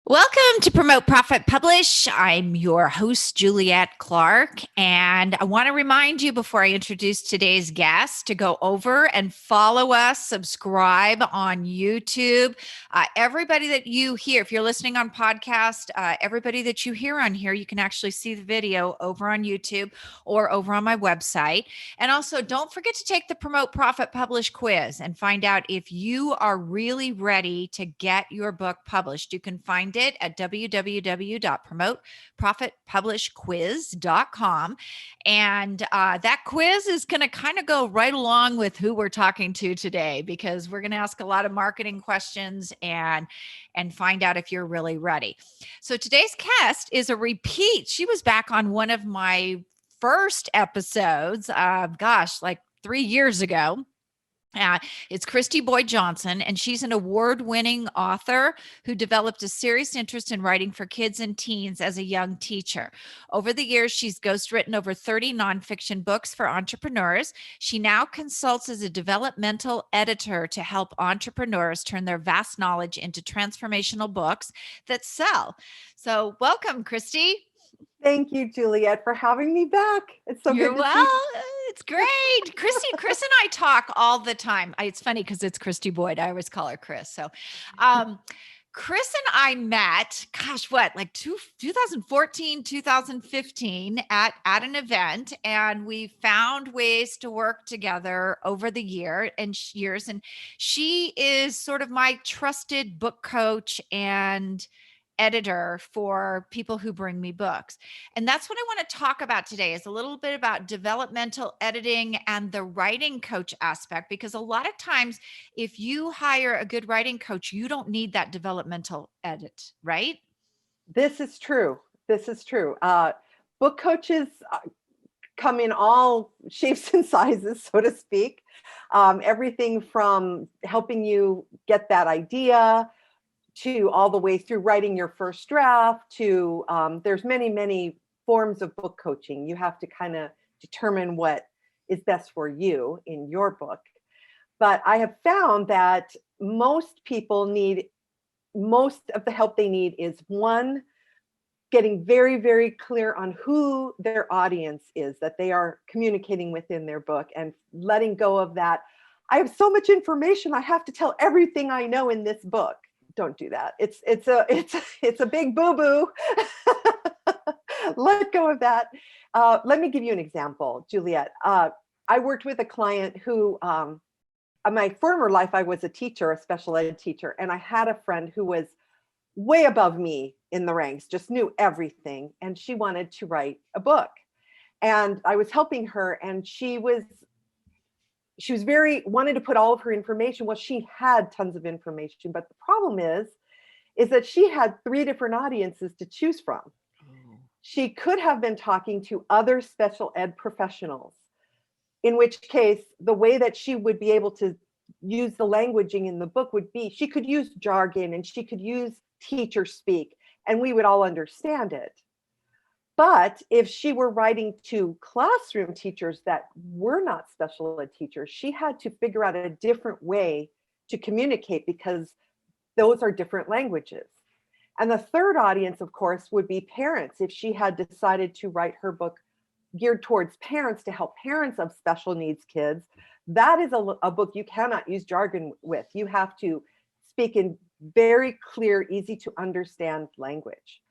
Welcome to Promote, Profit, Publish. I'm your host, Juliet Clark, and I want to remind you before I introduce today's guest to go over and follow us, subscribe on YouTube. Everybody that you hear, if you're listening on podcast, everybody that you hear on here, you can actually see the video over on YouTube or over on my website. And also, don't forget to take the Promote, Profit, Publish quiz and find out if you are really ready to get your book published. You can find it at www.promoteprofitpublishquiz.com. And that quiz is going to kind of go right along with who we're talking to today, because we're going to ask a lot of marketing questions and find out if you're really ready. So today's guest is a repeat. She was back on one of my first episodes, like 3 years ago. It's Kristy Boyd Johnson, and she's an award-winning author who developed a serious interest in writing for kids and teens as a young teacher. Over the years, she's ghostwritten over 30 nonfiction books for entrepreneurs. She now consults as a developmental editor to help entrepreneurs turn their vast knowledge into transformational books that sell. So welcome, Kristy. Thank you, Juliet, for having me back. It's so You're good to see you. It's great. Chris and I talk all the time. It's funny because it's Kristy Boyd. I always call her Chris. So, Chris and I met, like 2014, 2015 at an event, and we found ways to work together over the years. And she is sort of my trusted book coach and editor for people who bring me books. And that's what I want to talk about today, is a little bit about developmental editing and the writing coach aspect, because a lot of times if you hire a good writing coach, you don't need that developmental edit, right? This is true. This is true. Book coaches come in all shapes and sizes, so to speak. Everything from helping you get that idea to all the way through writing your first draft to there's many forms of book coaching. You have to kind of determine what is best for you in your book. But I have found that most of the help they need is, one, getting very, very clear on who their audience is that they are communicating with in their book, and letting go of that, I have so much information, I have to tell everything I know in this book. Don't do that. It's a big boo-boo. Let go of that. Let me give you an example, Juliet. I worked with a client who, in my former life, I was a teacher, a special ed teacher, and I had a friend who was way above me in the ranks, just knew everything, and she wanted to write a book. And I was helping her, and she was wanted to put all of her information. Well, she had tons of information, but the problem is that she had 3 different audiences to choose from. Oh. She could have been talking to other special ed professionals, in which case the way that she would be able to use the languaging in the book would be, she could use jargon and she could use teacher speak, and we would all understand it. But if she were writing to classroom teachers that were not special ed teachers, she had to figure out a different way to communicate, because those are different languages. And the third audience, of course, would be parents. If she had decided to write her book geared towards parents to help parents of special needs kids, that is a book you cannot use jargon with. You have to speak in very clear, easy to understand language.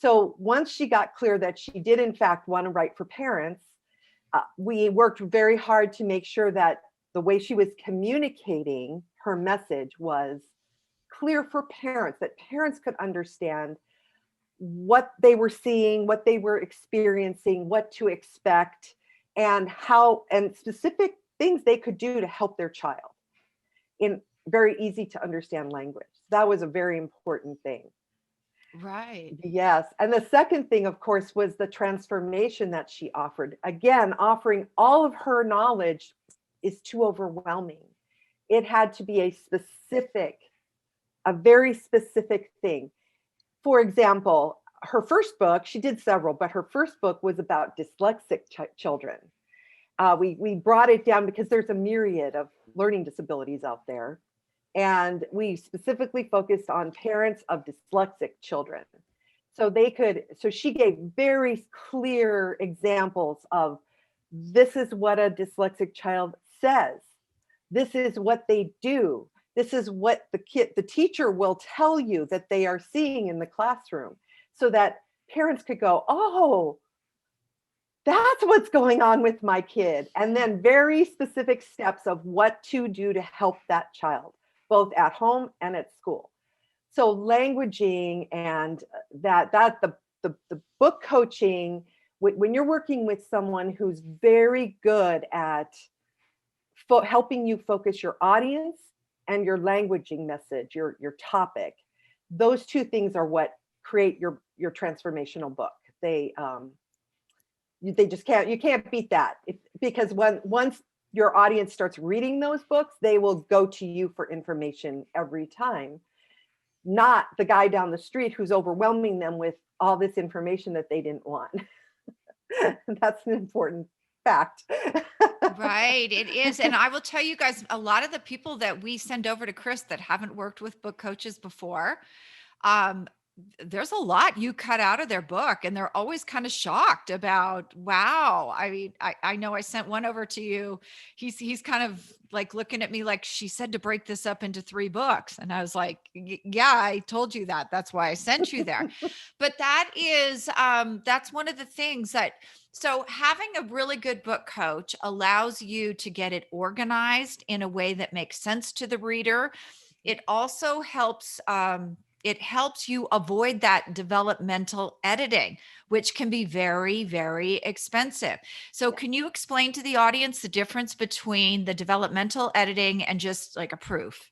So once she got clear that she did in fact want to write for parents, we worked very hard to make sure that the way she was communicating her message was clear for parents, that parents could understand what they were seeing, what they were experiencing, what to expect, and specific things they could do to help their child in very easy to understand language. That was a very important thing. Right. Yes. And the second thing, of course, was the transformation that she offered. Again, offering all of her knowledge is too overwhelming. It had to be a very specific thing. For example, her first book, she did several, but her first book was about dyslexic children. We brought it down because there's a myriad of learning disabilities out there. And we specifically focused on parents of dyslexic children. So she gave very clear examples of, this is what a dyslexic child says. This is what they do. This is what the teacher will tell you that they are seeing in the classroom, so that parents could go, oh, that's what's going on with my kid. And then very specific steps of what to do to help that child, both at home and at school. So languaging and the book coaching, when you're working with someone who's very good at helping you focus your audience and your languaging message, your topic, those two things are what create your transformational book. They just can't beat that, because once your audience starts reading those books, they will go to you for information every time, not the guy down the street who's overwhelming them with all this information that they didn't want. That's an important fact. Right, it is. And I will tell you guys, a lot of the people that we send over to Chris that haven't worked with book coaches before, there's a lot you cut out of their book, and they're always kind of shocked about, wow. I mean, I know I sent one over to you. He's kind of like looking at me like, she said to break this up into 3 books. And I was like, yeah, I told you that. That's why I sent you there. But that is, that's one of the things so having a really good book coach allows you to get it organized in a way that makes sense to the reader. It also helps, it helps you avoid that developmental editing, which can be very, very expensive. So can you explain to the audience the difference between the developmental editing and just like a proof?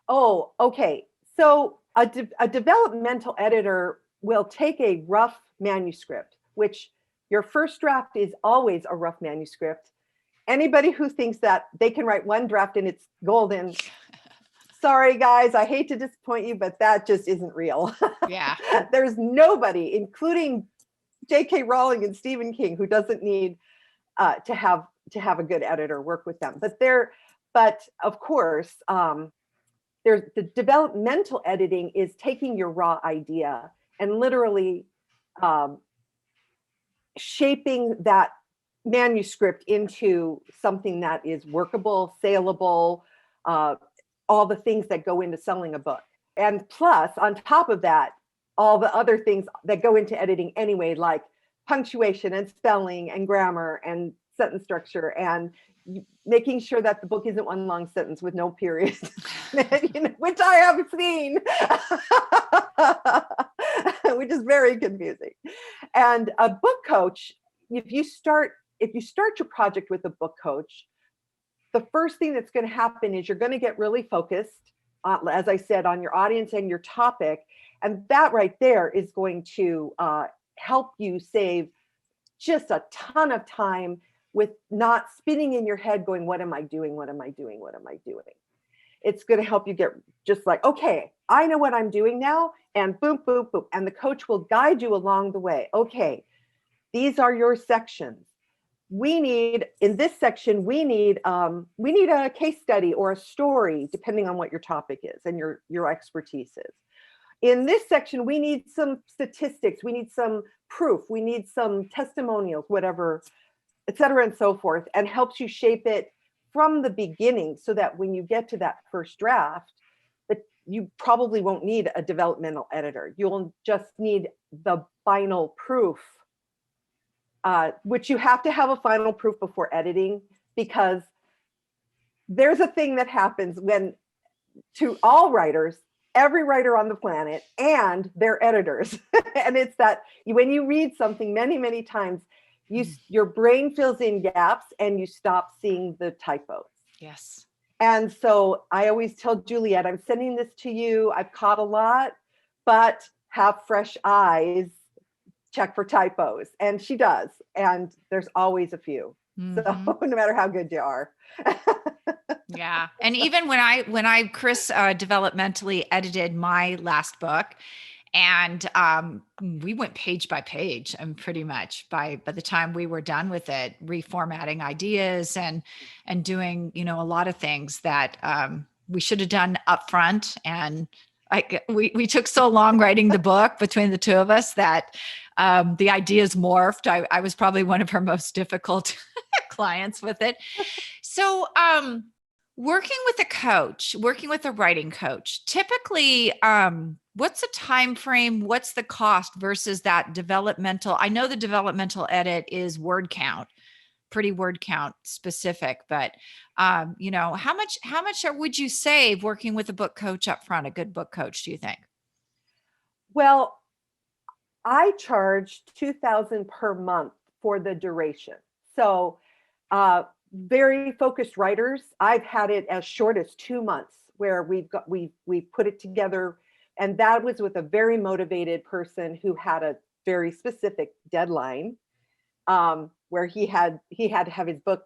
Oh, okay. So a developmental editor will take a rough manuscript, which your first draft is always a rough manuscript. Anybody who thinks that they can write one draft and it's golden, sorry guys, I hate to disappoint you, but that just isn't real. Yeah. There's nobody, including J.K. Rowling and Stephen King, who doesn't need to have a good editor work with them. But of course, there's the developmental editing is taking your raw idea and literally shaping that manuscript into something that is workable, saleable, all the things that go into selling a book. And plus, on top of that, all the other things that go into editing anyway, like punctuation and spelling and grammar and sentence structure, and making sure that the book isn't one long sentence with no periods, which I have seen, which is very confusing. And a book coach, if you start your project with a book coach, the first thing that's going to happen is you're going to get really focused, as I said, on your audience and your topic. And that right there is going to help you save just a ton of time with not spinning in your head going, what am I doing? What am I doing? What am I doing? It's going to help you get just like, okay, I know what I'm doing now, and boom, boom, boom. And the coach will guide you along the way. Okay, these are your sections. In this section, we need a case study or a story, depending on what your topic is and your expertise is. In this section, we need some statistics, we need some proof, we need some testimonials, whatever, et cetera, and so forth, and helps you shape it from the beginning so that when you get to that first draft, that you probably won't need a developmental editor. You'll just need the final proof, which you have to have a final proof before editing, because there's a thing that happens to all writers, every writer on the planet and their editors. And it's that when you read something many, many times, your brain fills in gaps and you stop seeing the typos. Yes. And so I always tell Juliet, I'm sending this to you. I've caught a lot, but have fresh eyes, check for typos. And she does. And there's always a few. So no matter how good you are. Yeah. And even when Chris developmentally edited my last book, and we went page by page, and pretty much by the time we were done with it, reformatting ideas and doing, a lot of things that we should have done upfront. And we took so long writing the book between the two of us that the ideas morphed. I was probably one of her most difficult clients with it. So, working with a coach, working with a writing coach, typically, what's the time frame? What's the cost versus that developmental? I know the developmental edit is word count, pretty word count specific, but how much would you save working with a book coach up front? A good book coach, do you think? Well, I charge $2,000 per month for the duration. So, very focused writers, I've had it as short as 2 months where we put it together, and that was with a very motivated person who had a very specific deadline, where he had to have his book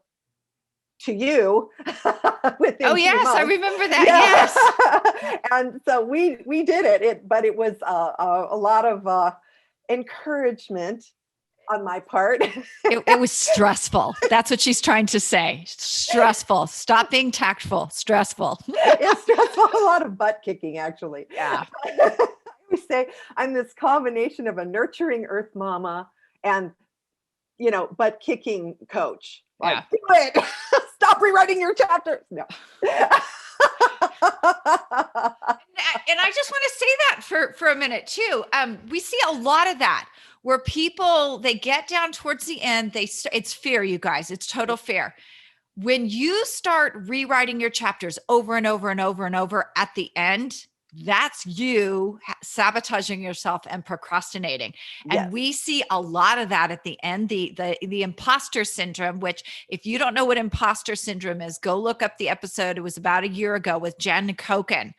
to you within Oh 2 yes, I months. remember that. Yeah. And so we did it, but it was a lot of encouragement on my part. It was stressful. That's what she's trying to say. Stressful. Stop being tactful. Stressful. It's stressful. A lot of butt kicking, actually. Yeah. I always say I'm this combination of a nurturing earth mama and, butt kicking coach. Like, do it. Stop rewriting your chapters. No. And I just want to say that for a minute too. We see a lot of that where people, they get down towards the end, it's fear, you guys. It's total fear. When you start rewriting your chapters over and over and over and over at the end, that's you sabotaging yourself and procrastinating. And Yes. we see a lot of that at the end, the imposter syndrome, which if you don't know what imposter syndrome is, go look up the episode. It was about a year ago with Jen Koken,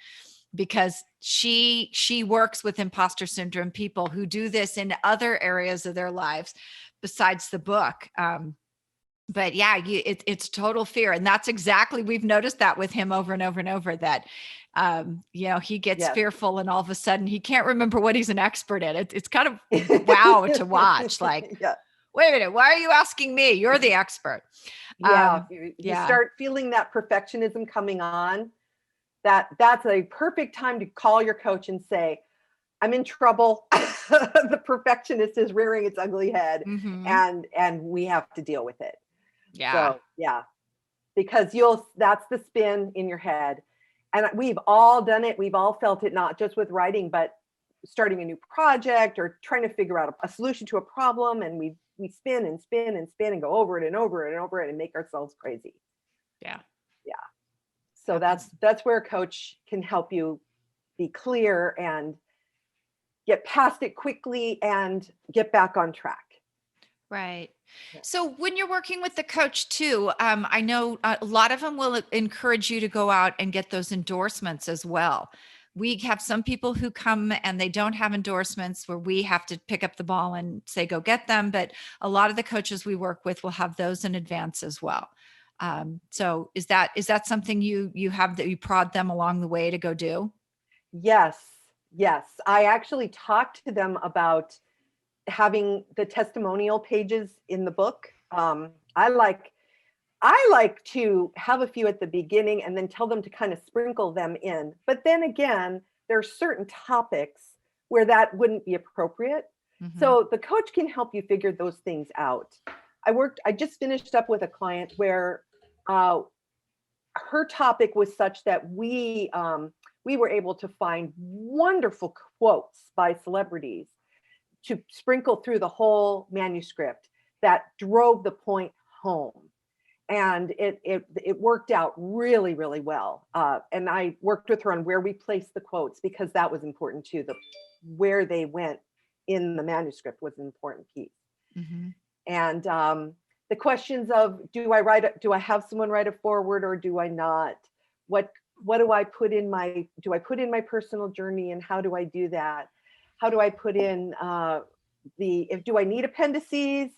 because she works with imposter syndrome people who do this in other areas of their lives besides the book. But yeah, it's total fear. And that's exactly, we've noticed that with him over and over and over, that, he gets fearful and all of a sudden he can't remember what he's an expert in. It's kind of wow to watch. Like, wait a minute, why are you asking me? You're the expert. Yeah. You start feeling that perfectionism coming on. That's a perfect time to call your coach and say, I'm in trouble. The perfectionist is rearing its ugly head, and we have to deal with it. Yeah. So, because that's the spin in your head. And we've all done it. We've all felt it, not just with writing, but starting a new project or trying to figure out a solution to a problem. And we spin and spin and spin and go over it and over it and over it and make ourselves crazy. Yeah. Yeah. So that's where a coach can help you be clear and get past it quickly and get back on track. Right. So when you're working with the coach too, I know a lot of them will encourage you to go out and get those endorsements as well. We have some people who come and they don't have endorsements where we have to pick up the ball and say, go get them. But a lot of the coaches we work with will have those in advance as well. So is that something you have that you prod them along the way to go do? Yes. I actually talked to them about having the testimonial pages in the book. I like to have a few at the beginning and then tell them to kind of sprinkle them in. But then again, there are certain topics where that wouldn't be appropriate. So the coach can help you figure those things out. I just finished up with a client where her topic was such that we were able to find wonderful quotes by celebrities to sprinkle through the whole manuscript that drove the point home. And it worked out really, really well. And I worked with her on where we placed the quotes, because that was important too. Where they went in the manuscript was an important piece. And the questions of, do I have someone write a foreword or do I not? What do I put in my personal journey, and how do I do that? How do I put in do I need appendices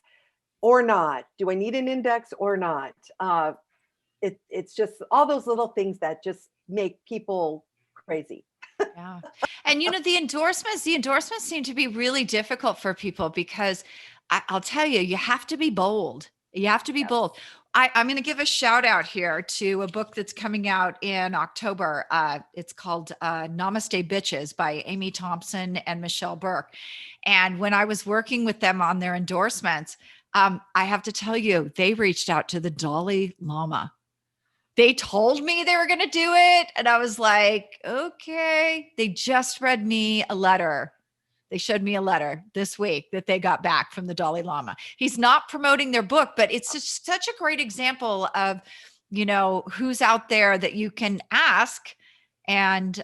or not? Do I need an index or not? It's just all those little things that just make people crazy. Yeah. And the endorsements seem to be really difficult for people because I'll tell you, you have to be bold. You have to be bold. I'm going to give a shout out here to a book that's coming out in October. It's called Namaste Bitches by Amy Thompson and Michelle Burke. And when I was working with them on their endorsements, I have to tell you, they reached out to the Dalai Lama. They told me they were going to do it. And I was like, okay. They just read me a letter. They showed me a letter this week that they got back from the Dalai Lama. He's not promoting their book, but it's just such a great example of, who's out there that you can ask. And,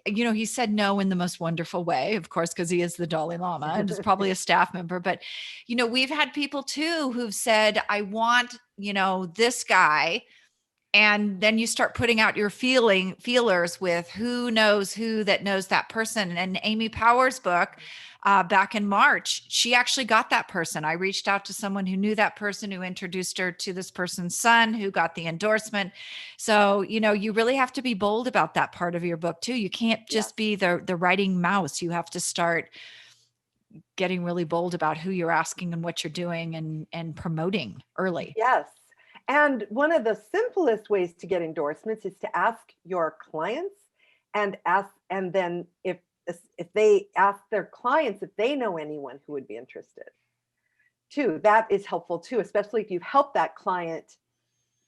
he said no in the most wonderful way, of course, because he is the Dalai Lama and is probably a staff member. But, we've had people too who've said, I want, this guy. And then you start putting out your feelers with who knows who that knows that person. And Amy Power's book back in March, she actually got that person. I reached out to someone who knew that person, who introduced her to this person's son, who got the endorsement. So, you really have to be bold about that part of your book too. You can't just be the writing mouse. You have to start getting really bold about who you're asking and what you're doing and promoting early. Yes. And one of the simplest ways to get endorsements is to ask your clients and then if they ask their clients if they know anyone who would be interested too. That is helpful too, especially if you've helped that client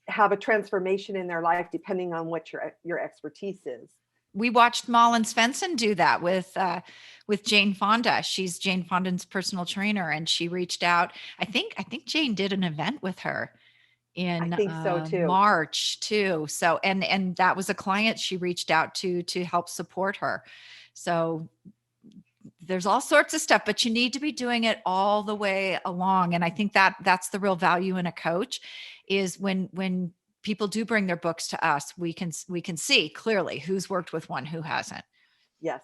have a transformation in their life, depending on what your expertise is. We watched Malin Svensson do that with Jane Fonda. She's Jane Fonda's personal trainer, and she reached out. I think Jane did an event with her in I think so too. March too. So, and that was a client she reached out to help support her. So there's all sorts of stuff, but you need to be doing it all the way along. And I think that's the real value in a coach, is when people do bring their books to us, we can see clearly who's worked with one, who hasn't. Yes.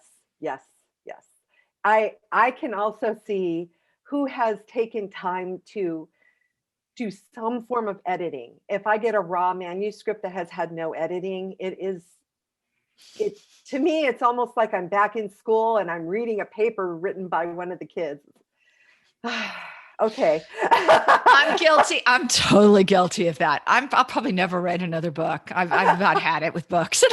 I can also see who has taken time to do some form of editing. If I get a raw manuscript that has had no editing, to me, it's almost like I'm back in school and I'm reading a paper written by one of the kids. Okay. I'm guilty. I'm totally guilty of that. I'll probably never write another book. I've about had it with books.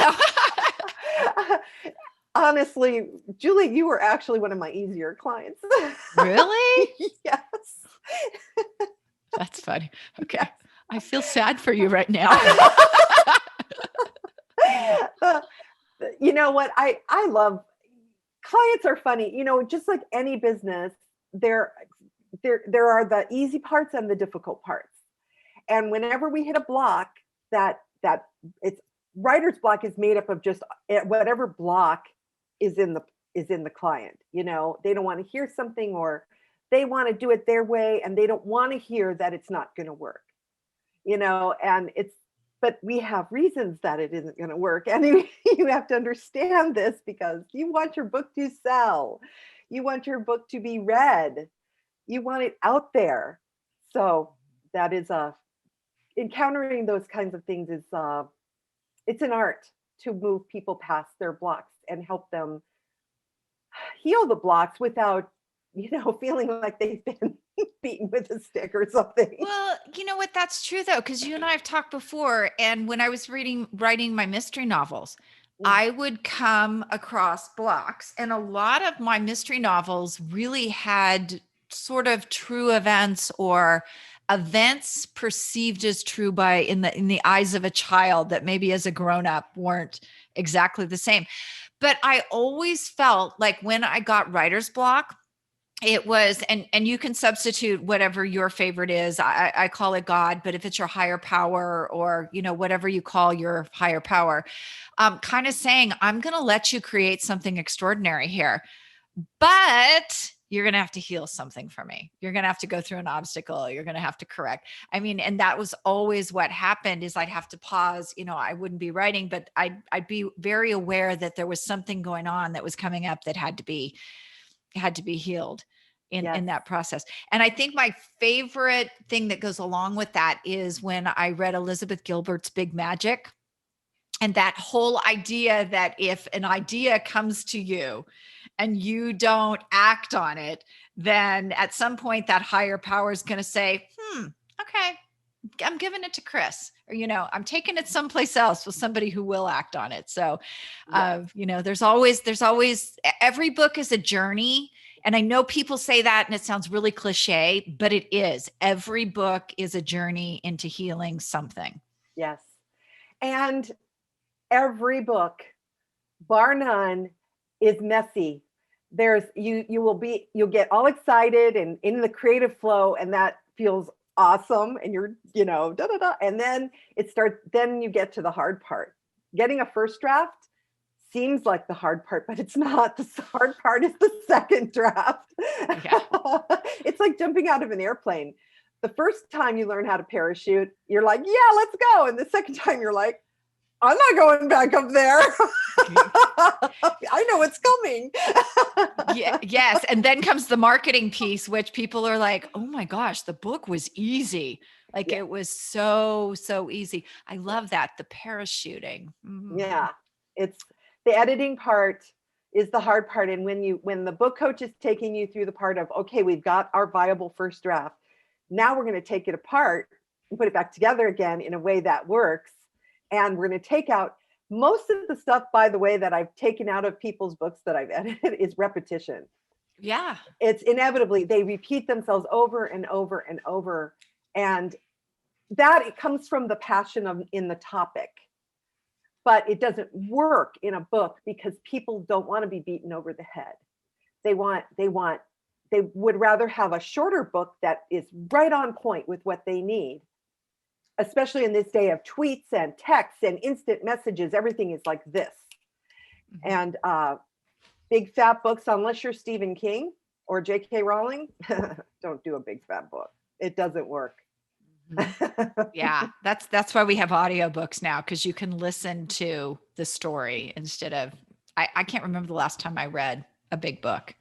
Honestly, Julie, you were actually one of my easier clients. Really? Yes. That's funny. Okay. Yes. I feel sad for you right now. You know what? I love clients are funny. Just like any business, there are the easy parts and the difficult parts. And whenever we hit a block, that it's writer's block is made up of just whatever block is in the client. They don't want to hear something, or they want to do it their way, and they don't want to hear that it's not going to work, but we have reasons that it isn't going to work. And you have to understand this, because you want your book to sell. You want your book to be read. You want it out there. So that is encountering those kinds of things is it's an art to move people past their blocks and help them heal the blocks without feeling like they've been beaten with a stick or something. Well, you know what? That's true though, because you and I have talked before. And when I was writing my mystery novels, I would come across blocks, and a lot of my mystery novels really had sort of true events, or events perceived as true in the eyes of a child that maybe as a grown-up weren't exactly the same. But I always felt like when I got writer's block, it was, and you can substitute whatever your favorite is. I call it God, but if it's your higher power, or, whatever you call your higher power, kind of saying, I'm going to let you create something extraordinary here, but you're going to have to heal something for me. You're going to have to go through an obstacle. You're going to have to correct. I mean, and that was always what happened, is I'd have to pause, I wouldn't be writing, but I'd be very aware that there was something going on that was coming up that had to be healed in that process. And I think my favorite thing that goes along with that is when I read Elizabeth Gilbert's Big Magic, and that whole idea that if an idea comes to you and you don't act on it, then at some point that higher power is going to say, okay, I'm giving it to Chris, or, I'm taking it someplace else with somebody who will act on it. So, Yes. there's always, every book is a journey. And I know people say that and it sounds really cliche, but it is. Every book is a journey into healing something. Yes. And every book, bar none, is messy. You'll get all excited and in the creative flow, and that feels awesome. And you're, da da da. And then then you get to the hard part. Getting a first draft seems like the hard part, but it's not. The hard part is the second draft. Yeah. It's like jumping out of an airplane. The first time you learn how to parachute, you're like, yeah, let's go. And the second time you're like, I'm not going back up there. I know what's coming. Yeah, yes. And then comes the marketing piece, which people are like, oh my gosh, the book was easy. Like it was so easy. I love that. The parachuting. Mm. Yeah. It's the editing part is the hard part. And when the book coach is taking you through the part of, okay, we've got our viable first draft. Now we're going to take it apart and put it back together again in a way that works. And we're going to take out most of the stuff, by the way, that I've taken out of people's books that I've edited is repetition. Yeah. It's inevitably, they repeat themselves over and over and over. And that it comes from the passion in the topic. But it doesn't work in a book because people don't want to be beaten over the head. They would rather have a shorter book that is right on point with what they need. Especially in this day of tweets and texts and instant messages, everything is like this. Mm-hmm. And big fat books, unless you're Stephen King or J.K. Rowling, don't do a big fat book. It doesn't work. Mm-hmm. Yeah, that's why we have audiobooks now, because you can listen to the story instead of, I can't remember the last time I read a big book.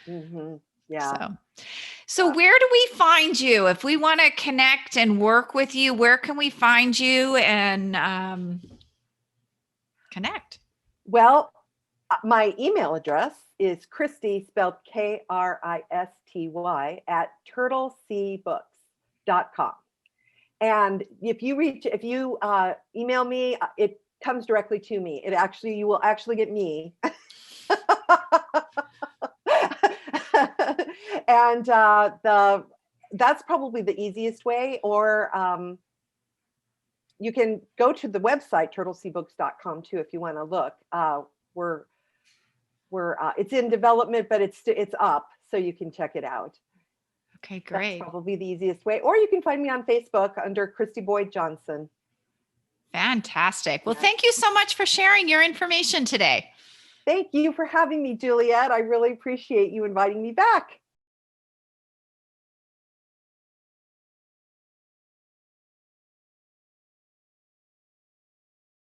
Mm-hmm. Yeah. So where do we find you? If we want to connect and work with you, where can we find you and connect? Well, my email address is Kristy, spelled Kristy, at turtlecbooks.com. And if you email me, it comes directly to me. You will actually get me. And that's probably the easiest way. Or you can go to the website turtlecbooks.com too if you want to look. It's in development, but it's up, so you can check it out. Okay, great. That's probably the easiest way. Or you can find me on Facebook under Kristy Boyd Johnson. Fantastic. Well, thank you so much for sharing your information today. Thank you for having me, Juliet. I really appreciate you inviting me back.